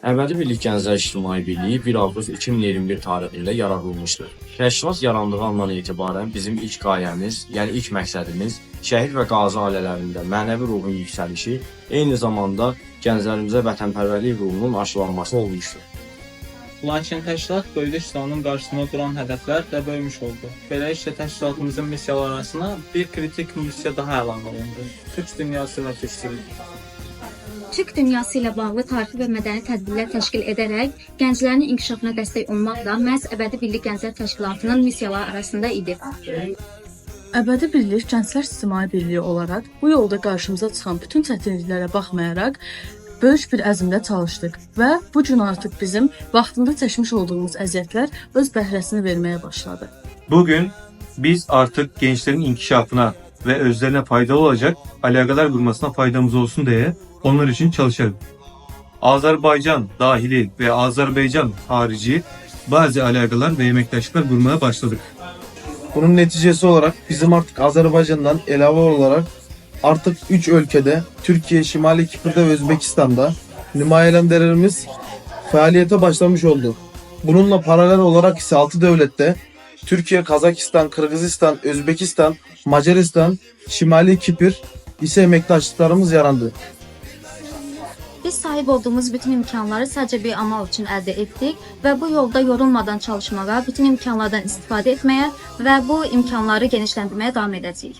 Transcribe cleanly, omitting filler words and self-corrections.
Əbədi Birlik Gənclər İctimai Birliyi 1 avqust 2021 tarixi ilə yaradılmışdır. Təşkilat yarandığı andan etibarən bizim ilk qayəmiz, yəni ilk məqsədimiz şəhid və qazi ailələrində mənəvi ruhun yüksəlişi, eyni zamanda gənclərimizə vətənpərvərlik ruhunun aşılanması olmuşdur. Lakin təşkilat bölgə İslamının qarşısında duran hədəflər də böyümüş oldu. Beləliklə təşkilatımızın missiyaları arasına bir kritik missiya daha əlavə olundu. Türk dünyası və türkçülük. Türk dünyası ilə bağlı tarixi və mədəni tədbirlər təşkil edərək gənclərin inkişafına dəstək olmaq da məhz Əbədi Birlik Gənclər Təşkilatının missiyaları arasında idi. Əbədi Birlik Gənclər İctimai Birliyi olaraq bu yolda qarşımıza çıxan bütün çətinliklərə baxmayaraq böyük bir əzmlə çalışdıq və bu gün artıq bizim vaxtında çəkmiş olduğumuz əziyyətlər öz bəhrəsini verməyə başladı. Bugün biz artık gençlerin inkişafına ve özlerine faydalı olacak alakalar kurmasına faydamız olsun diye onlar için çalışalım. Azerbaycan dahili ve Azerbaycan harici bazı alakalar ve emektaşlıklar kurmaya başladık. Bunun neticesi olarak bizim artık Azerbaycan'dan ilave olarak artık 3 ülkede Türkiye, Şimali Kipr'de ve Özbekistan'da nümayendelerimiz faaliyete başlamış oldu. Bununla paralel olarak ise 6 devlette Türkiye, Kazakistan, Kırgızistan, Özbekistan, Macaristan, Şimali Kipr ise emektaşlıklarımız yarandı. Biz sahib olduğumuz bütün imkanları sadəcə bir amal üçün əldə etdik və bu yolda yorulmadan çalışmağa, bütün imkanlardan istifadə etməyə və bu imkanları genişləndirməyə davam edəcəyik.